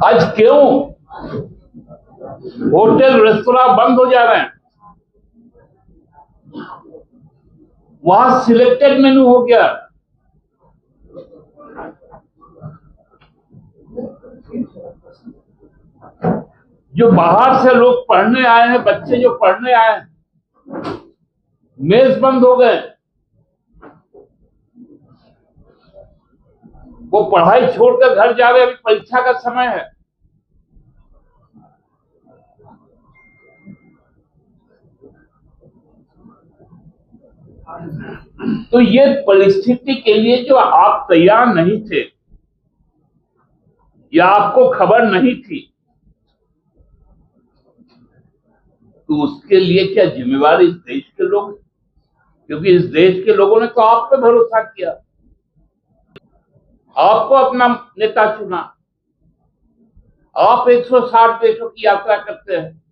आज क्यों hotel restaurant बंद हो जा रहे हैं? वहां सिलेक्टेड मेनू हो गया। जो बाहर से लोग पढ़ने आए हैं, बच्चे जो पढ़ने आए हैं, मेस बंद हो गए। वो पढ़ाई छोड़कर घर जा रहे हैं, अभी परीक्षा का समय है। तो ये परिस्थिति के लिए जो आप तैयार नहीं थे या आपको खबर नहीं थी, तो उसके लिए क्या जिम्मेवारी इस देश के लोग, क्योंकि इस देश के लोगों ने तो आप पे भरोसा किया, आपको अपना नेता चुना। आप 160 देशों की यात्रा करते हैं,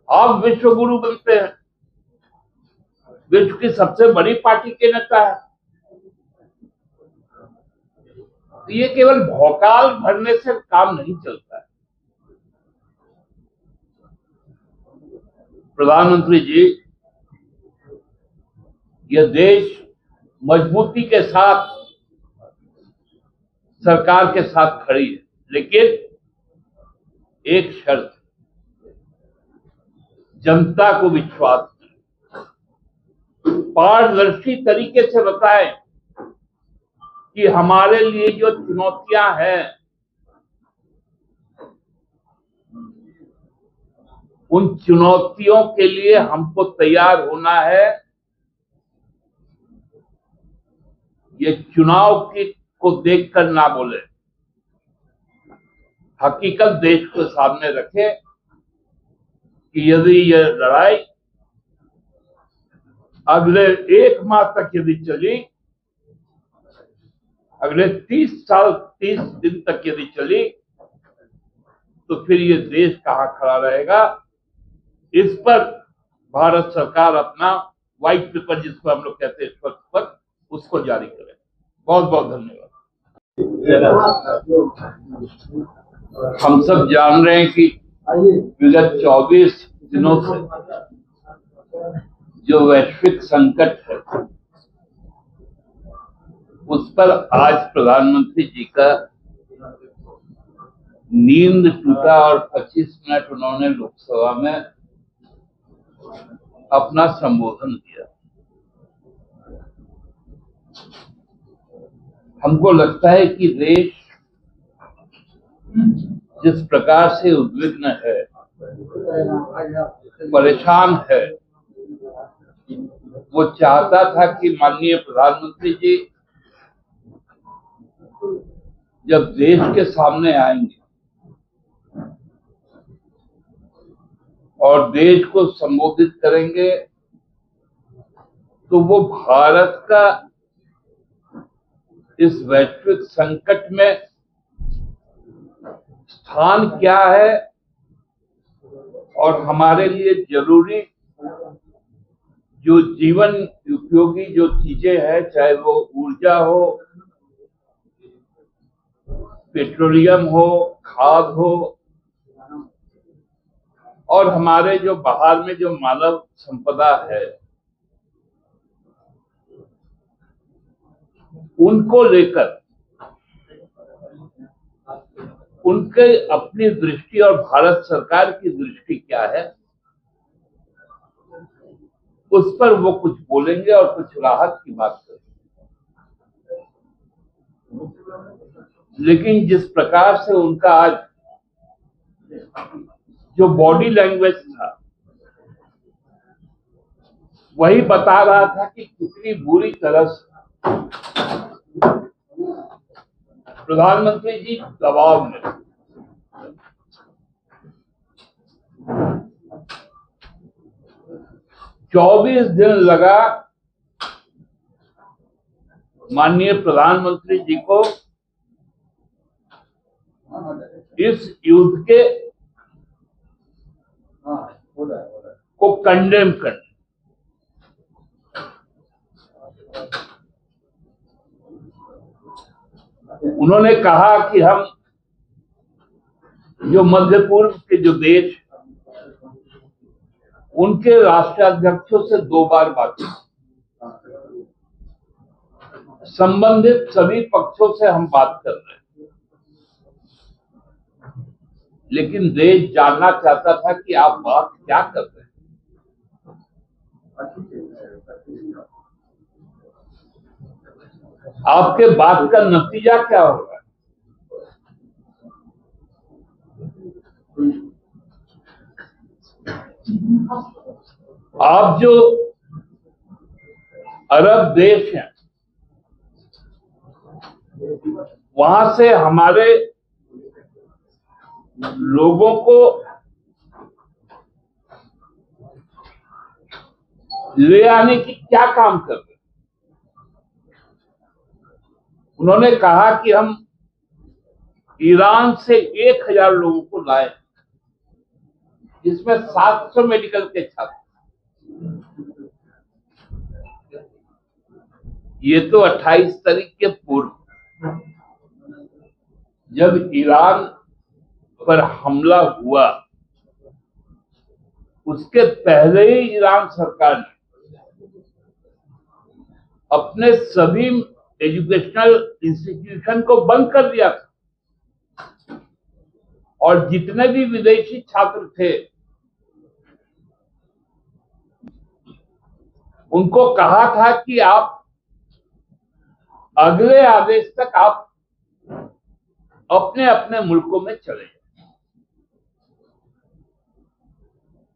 आप विश्व गुरु बनते हैं, विश्व की सबसे बड़ी पार्टी के नेता है। तो ये केवल भौकाल भरने से काम नहीं चलता है। प्रधानमंत्री जी, यह देश मजबूती के साथ सरकार के साथ खड़ी है, लेकिन एक शर्त, जनता को विश्वास दें, पारदर्शी तरीके से बताएं कि हमारे लिए जो चुनौतियां हैं, उन चुनौतियों के लिए हमको तैयार होना है। ये चुनाव को देखकर ना बोले, हकीकत देश को सामने रखे कि यदि ये लड़ाई अगले 1 माह तक यदि चली, अगले 30 दिन तक यदि चली, तो फिर ये देश कहां खड़ा रहेगा। इस पर भारत सरकार अपना व्हाइट पेपर, जिसको हम लोग कहते हैं श्वेत पत्र, उसको जारी करे। बहुत बहुत धन्यवाद। हम सब जान रहे हैं कि विगत 24 दिनों से जो वैश्विक संकट है, उस पर आज प्रधानमंत्री जी का नींद टूटा और 25 मिनट उन्होंने लोकसभा में अपना संबोधन दिया। हमको लगता है कि देश जिस प्रकार से उद्विग्न है, परेशान है, वो चाहता था कि माननीय प्रधानमंत्री जी जब देश के सामने आएंगे और देश को संबोधित करेंगे, तो वो भारत का इस वैश्विक संकट में स्थान क्या है और हमारे लिए जरूरी जो जीवन उपयोगी जो चीजें हैं, चाहे वो ऊर्जा हो, पेट्रोलियम हो, खाद हो, और हमारे जो बाहर में जो मानव संपदा है, उनको लेकर उनके अपनी दृष्टि और भारत सरकार की दृष्टि क्या है, उस पर वो कुछ बोलेंगे और कुछ राहत की बात करेंगे। लेकिन जिस प्रकार से उनका आज जो बॉडी लैंग्वेज था, वही बता रहा था कि कितनी बुरी तरह से प्रधानमंत्री जी दबाव में, 24 दिन लगा माननीय प्रधानमंत्री जी को इस युद्ध के को कंडेम करने। उन्होंने कहा कि हम जो मध्य पूर्व के जो देश, उनके राष्ट्राध्यक्षों से 2 बार बात की, संबंधित सभी पक्षों से हम बात कर रहे हैं, लेकिन देश जानना चाहता था कि आप बात क्या कर रहे हैं। आपके बात का नतीजा क्या होगा? आप जो अरब देश हैं, वहां से हमारे लोगों को ले आने की क्या काम कर रहे हैं? उन्होंने कहा कि हम ईरान से 1000 लोगों को लाए, जिसमें 700 मेडिकल के छात्र। ये तो 28 तारीख के पूर्व, जब ईरान पर हमला हुआ, उसके पहले ही ईरान सरकार ने अपने सभी एजुकेशनल इंस्टीट्यूशन को बंद कर दिया था, और जितने भी विदेशी छात्र थे उनको कहा था कि आप अगले आदेश तक आप अपने अपने मुल्कों में चले जाए।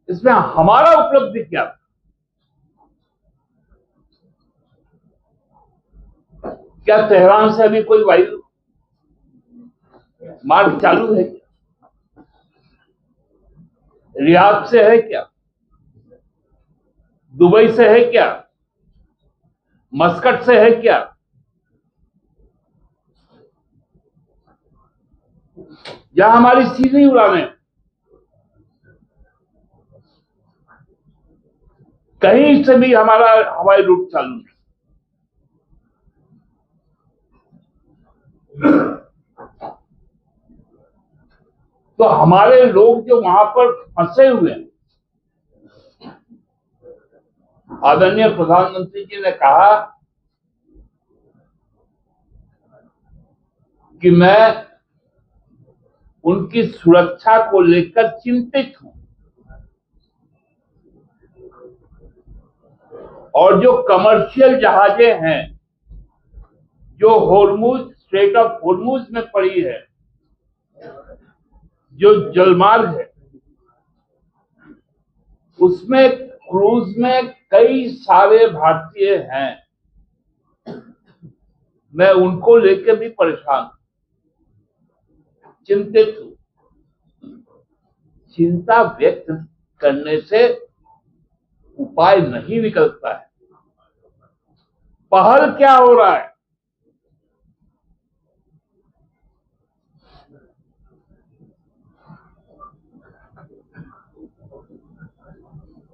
इसमें हमारा उपलब्धि क्या था? क्या तेहरान से अभी कोई वायु मार्ग चालू है क्या? रियाद से है क्या? दुबई से है क्या? मस्कट से है क्या? या हमारी सीधी उड़ानें कहीं से भी हमारा हवाई रूट चालू है। तो हमारे लोग जो वहां पर फंसे हुए हैं, आदरणीय प्रधानमंत्री जी ने कहा कि मैं उनकी सुरक्षा को लेकर चिंतित हूं, और जो कमर्शियल जहाजें हैं जो होर्मुज, स्ट्रेट ऑफ होर्मुज में पड़ी है, जो जलमार्ग है, उसमें क्रूज में कई सारे भारतीय हैं, मैं उनको लेकर भी परेशान हूं, चिंतित हूं। चिंता व्यक्त करने से उपाय नहीं निकलता है। पहल क्या हो रहा है?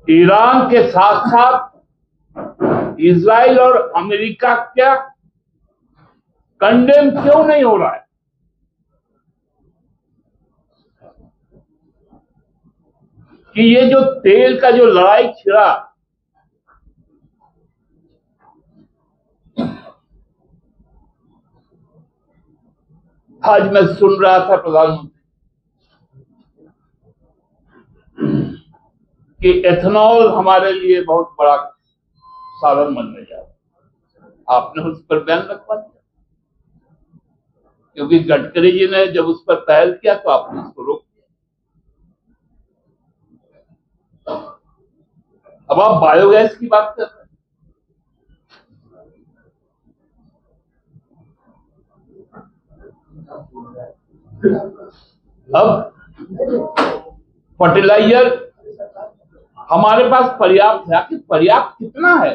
ईरान के साथ साथ इजराइल और अमेरिका क्या कंडेम क्यों नहीं हो रहा है? कि ये जो तेल का जो लड़ाई छिड़ा, आज मैं सुन रहा था प्रधानमंत्री कि एथेनॉल हमारे लिए बहुत बड़ा साधन बनने जा रहा है। आपने उस पर बयान रखवा दिया, क्योंकि गडकरी जी ने जब उस पर पहल किया तो आपने उसको रोक दिया। अब आप बायोगैस की बात कर रहे हैं। अब फर्टिलाइजर हमारे पास पर्याप्त है, कि पर्याप्त कितना है?